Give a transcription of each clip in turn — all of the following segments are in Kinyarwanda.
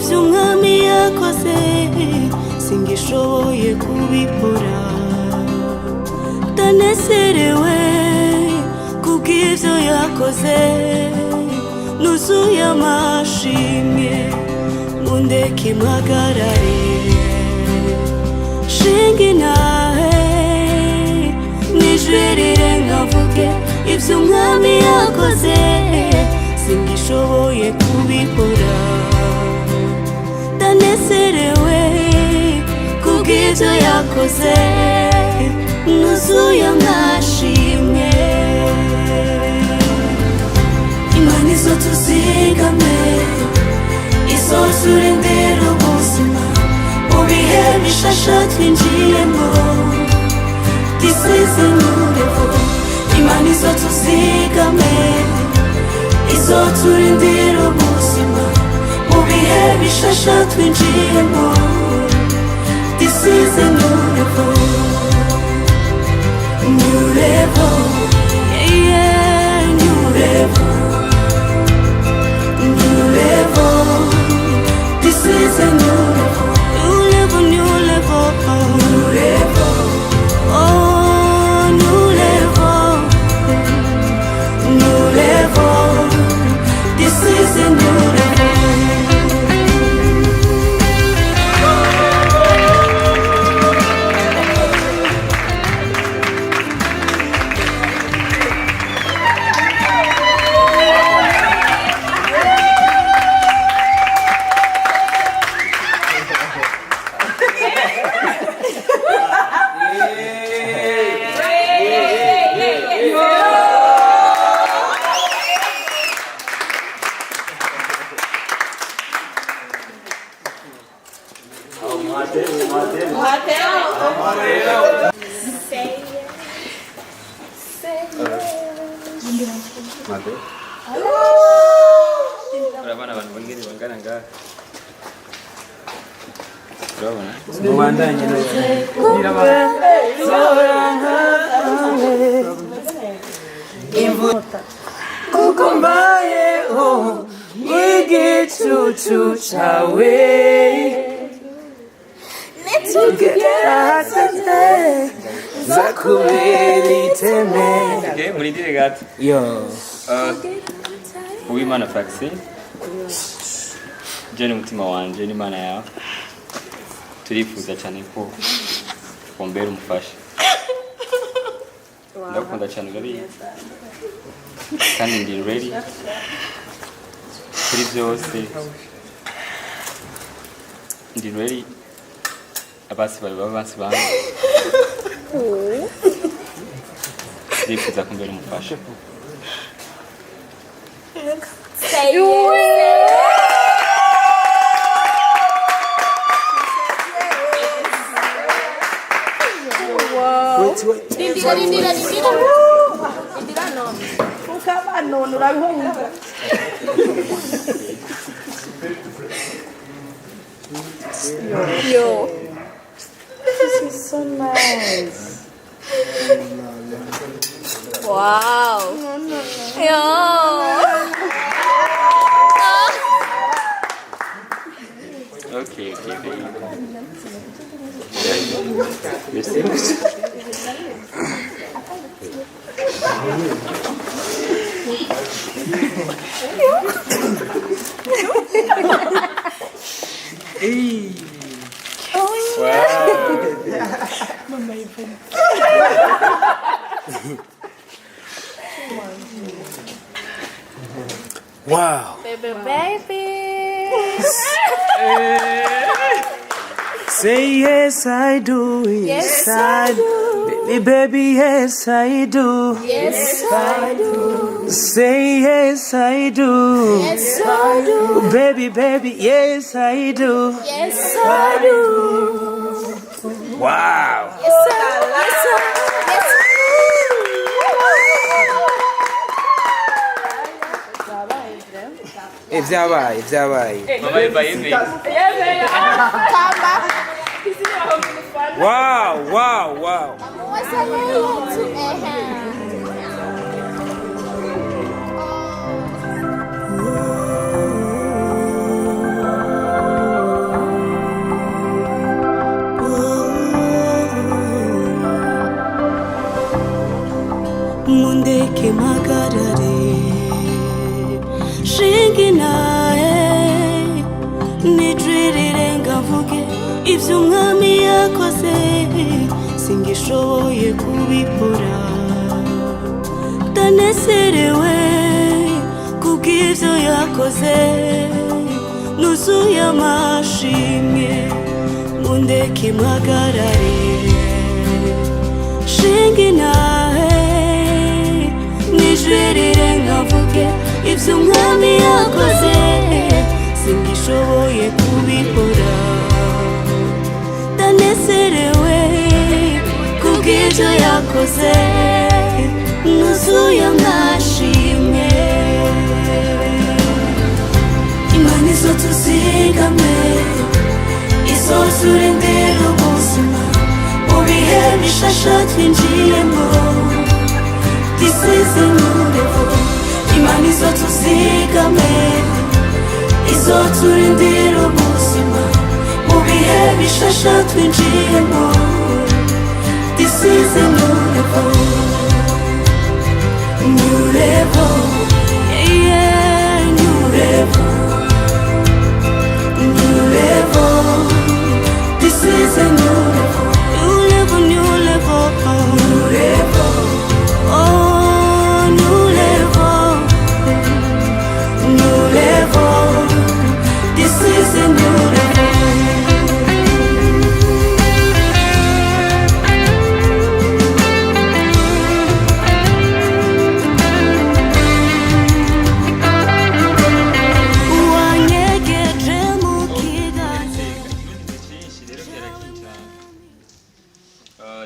ivy'umwami yakoze singishoboye kubikora ndanezerewe kubw'ivyo yakoze nuzuye amashimwe mundeke mpagarare shinge nahe n'ijwi rirenga mvuge ivy'umwami yakoze singishoboye kubikora ndanezerewe kubw'ivyo yakoze nuzuye amashimwe Imana izotuzigame izoturindira ubuzima mu bihe bishasha twinjiyemo This is a new level Imana izotuzigame izoturindira ubuzima mu bihe bishasha twinjiyemo This is a new level New level Yeah, new level New level This is a new level New level, new level New level Oh, new level New level This is a new level Urabona abantu bangiri bangana nga urabona mubandanye imvuta kuko mbayeho igicucu cawe nitugera hasate zakubera iteme muri dire gato yo Uwimana Faxi Jeni mutima wanje n'Imana yawe turifuza cyane ko wombera umufasha ndakunda cyane gari kandi ndi ready kuri byose ndi ready abasi bari babansi bange turifuza kumbera umufasha Say yes. Wow. Dindira no. Ukaba no urabihunga. Yo. This is so nice. Wow. Yo. Okay, baby. Merci. Hey. Wow. Wow. Baby. Say yes I do, yes I do. Baby, yes I do. Yes I do. Say yes I do. Yes I do. Baby, yes I do. Yes I do. Wow. Yes sir. Yes sir. Yes sir. Ibyabaye. Mama ibaye. Kamba. Wow. What's up to ibyo umwami yakoze singishoboye kubikora ndanezerewe kubw'ibyo yakoze nuzuye amashimwe mundeke mpagarare shinge nahe nijwerere nkavuge ibyo umwami yakoze singishoboye kubikora ndanezerewe kubw'ibyo yakoze nuzuye amashimwe imana izo tuzigame izo turindira ubuzima mu bihe bishasha twinjiyemo this is a new level imana izo tuzigame izo turindira ubuzima mu bihe bishasha twinjiyemo this is a new level new level yeah new level new level this is a new level new level new level new level oh new level new level this is a new level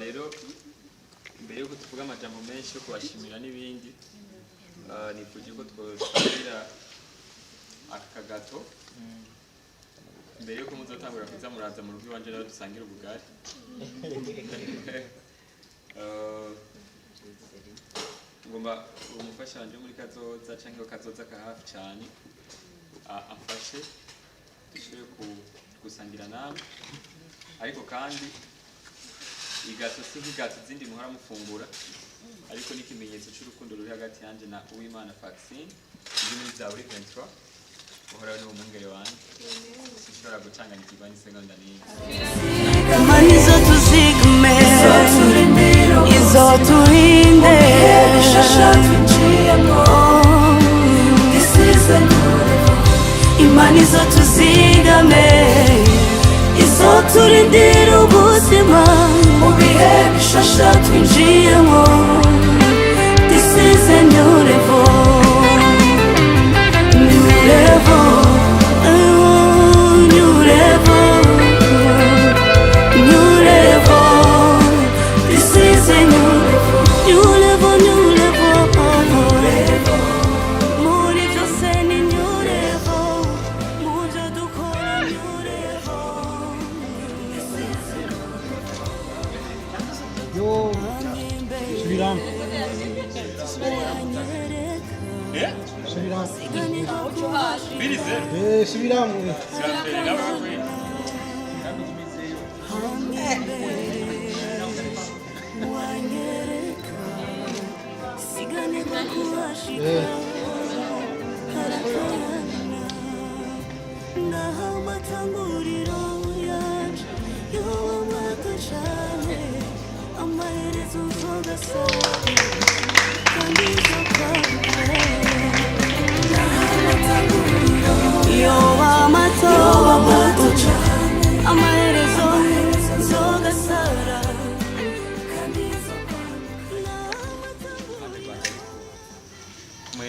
rero mbere yuko tuvuga amajambo menshi yo kubashimira n'ibindi nifuje ko twosangira aka kagato mbere yuko muzatangura kuza muraza mu rugo iwanje rero dusangira ubugari ngomba umufasha wanje muri kazoza canke kazoza ka hafi cyane amfashe dushobore gusangira nawe ariko kandi igato si nk'igato zindi muhora mufungura ariko n'ikimenyetso cy'urukundo ruri hagati yanje na Uwimana Vaccine ndi muri Zaburi 23 uhora ni umwungere wanjye sinshobora gucanganyikirwa n'isegonda n'imwe imana izo tuzigame izo turinde bishasha twinjiyemo this is a new level imana izo tuzigame izo turindira ubuzima mu bihe bishasha twinjiyemo this is a new level new level oh new level new level this is a new level new level new level muri byose ni new level mu byo dukora new level Subiramo. Subiramo.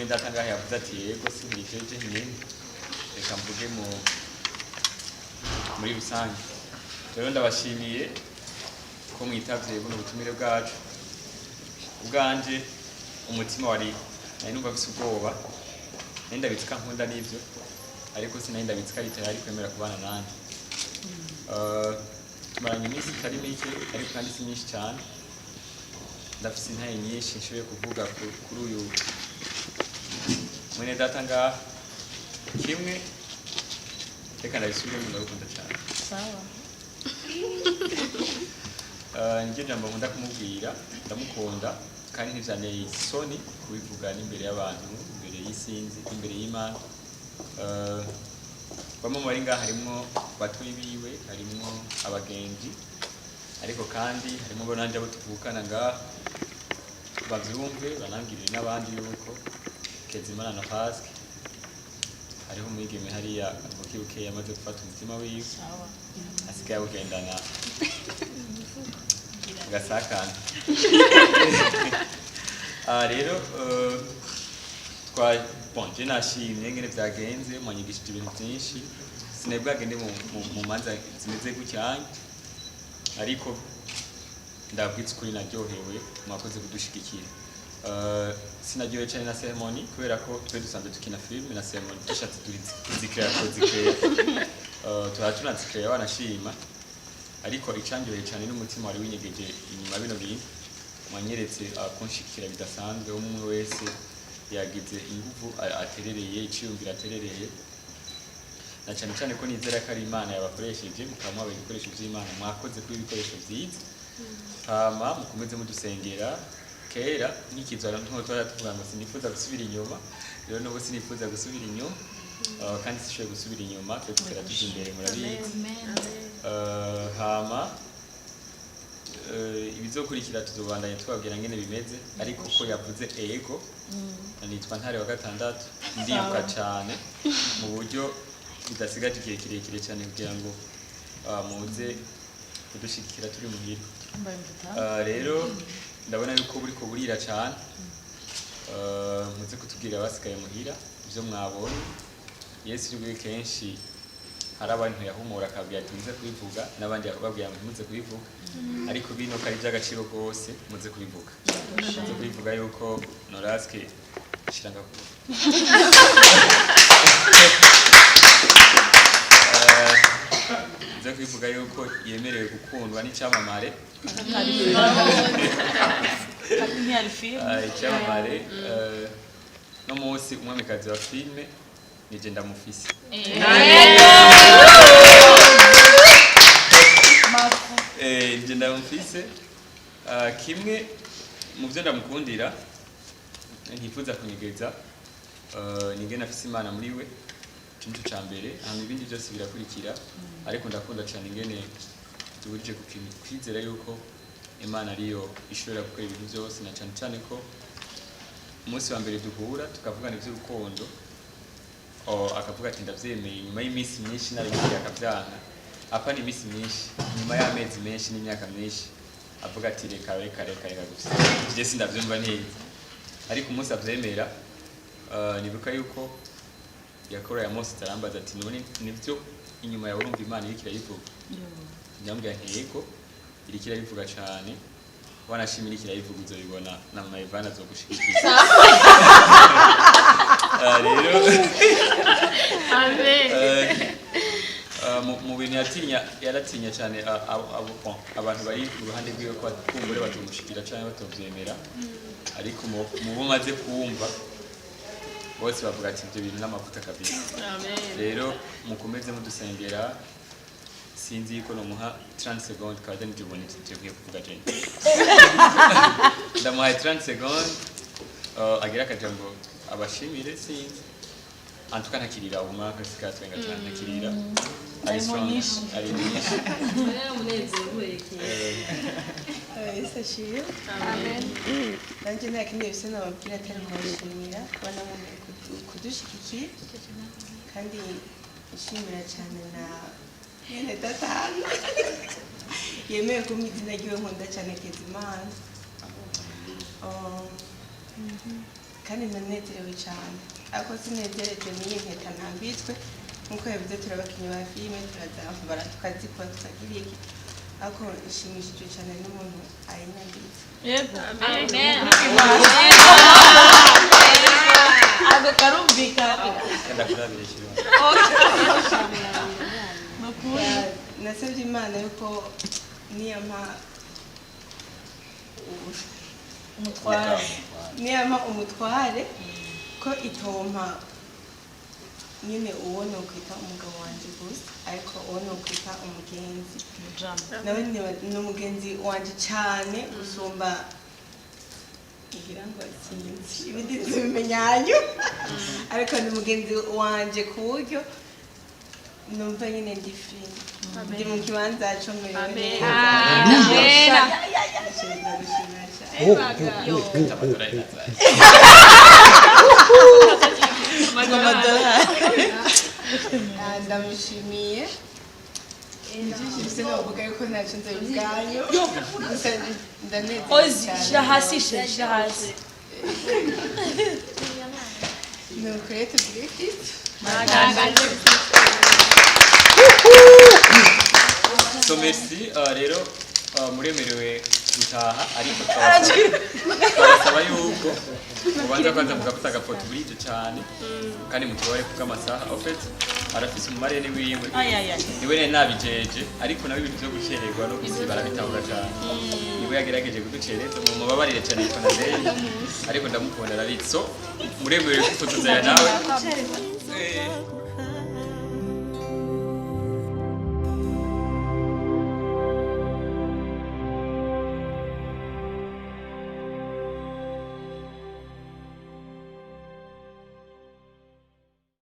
ndatangaye yavuze ati yego singijeje nyine reka mvuge muri rusange rero ndabashimiye ko mwitavye buno butumire bwacu ubwanje umutima wari nari numva bise ubwoba nari ndabitsika nkunda n'ivyo ariko sinari ndabitsika ari tayari kwemera kubana nanje tumaranye iminsi itari mike ariko kandi si myinshi cyane ndafise intaye nyinshi nshoboye kuvuga kuri uyu mwene data ngaha kimwe reka ndabisubiremo ndagukunda cyane sawa njye jambo nkunda kumubwira ndamukunda kandi ntivyanteye isoni kubivuga n'imbere y'abantu imbere y'isinzi imbere y'Imana bamwe mu bari ngaha harimwo batoyi biwe, harimwo abagenzi, ariko kandi harimo bo nanje abo tuvukana ngaha bavyumve banangirire n'abandi yuko Kezimana na Pascal hariho umwigeme hariya mukibuke yamaze gufata umutima wiwe asigaye awugendana gasakana. Rero je nashimye ngene vyagenze mwanyigishije ibintu vyinshi sinebwagende mu manza zimeze gucyanye, ariko ndabwitse ukuri naryohewe mwakoze kudushigikira. Sinaryohewe cyane na ceremony kubera ko twe dusanzwe tukina filime na ceremony dushatse tuzikrea tunazikrea wanashima, ariko icandyoheye cyane n'umutima wari winyegeje inyuma bino bintu mwanyeretse kunshikira bidasanzwe, umwe wese yagize inguvu aterereye iciyumvira aterereye, na cyane cyane ko nizera ko ari Imana yabakoresheje mukamwa ibikoresho by'Imana mwakoze kuri ibikoresho byiza. Hama mukomeze mudusengera. Kera nikizara nto twatuvuga ngo sinifuza gusubira inyuma, rero n'ubu sinifuza gusubira inyuma, kandi sishoboye gusubira inyuma, twe tukera tuje imbere murabizi. Hama ibizokurikira tuzobandanya twabwira ngene bimeze, ariko ko yavuze ego nitwa Ntare wa gatandatu ndibuka cyane mu buryo bidasigaje igihe kirekire cyane kugira ngo muze kudushikira turi muhira. Rero ndabona yuko buriko burira cyane, muze kutubwira abasigaye muhira ibyo mwabonye. Yesu rwe kenshi hari abantu yahumura akabwira ati muze kubivuga, n'abandi yakubabwira ngo muze kubivuga, ariko bino kari by'agaciro rwose muze kubivuga. Muze kubivuga yuko Noraske shiranga ku muze kubivuga yuko yemerewe gukundwa n'icyamamare. Icyamamare no munsi umwamikazi wa filime nije ndamufise. Nije ndamufise. Kimwe mu byo ndamukundira ntifuza kunyegeza ningene afise Imana muri we, ikintu cya mbere, hanyuma ibindi byose birakurikira, ariko ndakunda cyane ingene tuburije kwizera yuko Imana ariyo ishobora gukora ibintu byose, na cyane cyane ko umunsi wa mbere duhura tukavugana iby'urukundo akavuga ati ndabyemeye, nyuma y'iminsi myinshi narimubwiye akabyanga, apa ni iminsi myinshi, nyuma y'amezi menshi n'imyaka myinshi avuga ati reka gusa je sindabyumva neza, ariko umunsi abyemera nibuka yuko yakora ya Mose tarambaza ati none nivyo inyuma ya urumva Imana irikira yivuga. Nyambwa ntego irikira yivuga cyane, wanashimira irikira yivuga uzobibona na Mayivana zo gushikiriza. Rero amen. Mu bintu yaratinya cyane abantu bari ku ruhande rwiwe ko kumbure batumushikira cyane batovyemera, ariko mu bumaze kuwumva bose bavuga ati ibyo bintu n'amavuta kabisa. Rero mukomeze mudusengera, sinzi yuko nomuha 30 secondes kandi ndibone tugiye kuvuga cyane. Ndamuhaye 30 secondes agira akajambo abashimire, sinzi antuka ntakirira umwaka sikatwenga cyane ntakirira ari strong ari nyinshi. Yesu ashimwe. Amen. Nanjye nta kindi bisa nababwira atari kubashimira kubona kudushyigikiye, kandi nshimira cyane na mwene data hano yemeye kumpa izina ry'iwe nkunda cyane Kezimana, kandi ndanezerewe cyane, ariko sinezerejwe n'iyi mpeta ntambitswe nk'uko yavuze turabakinnyi ba filime turazambara tukazikora tukagira iki, ariko nshimishijwe cyane n'umuntu ayinyanditse. Yego. Amen. Ado karumvika. Nasabye Imana yuko niyampa umutware ko itompa nyine uwo ni ukwita umugabo wanjye gusa, ariko uwo ni ukwita umugenzi. Nawe ni umugenzi wanjye cyane gusumba kugira ngo sinzi ibindi bimenyanyo, ariko ni umugenzi wanjye ku buryo numva nyine ndi free ndi mu kibanza cyo merewe Amen. neza ndamushimiye injiji bise navuga yuko ntacyo nzabibwanyu gusa ndanezerewe cyane Shira hasi, shira hasi. nuko rero tugire kitu So merci rero muremerewe gutaha ariko twasaba yuko mubanza kwanza mugafata agafoto burije cyane kandi mutubare kuko amasaha en fait arafise umumarene wiwe niwe ne nabijeje ariko nawe ibintu byo gucererwa no gusiba arabitahura cyane niwe yagerageje kuducereza mu mubabarire cyane ko nazeye ariko ndamukunda arabitso muremerewe kufuzuzanya nawe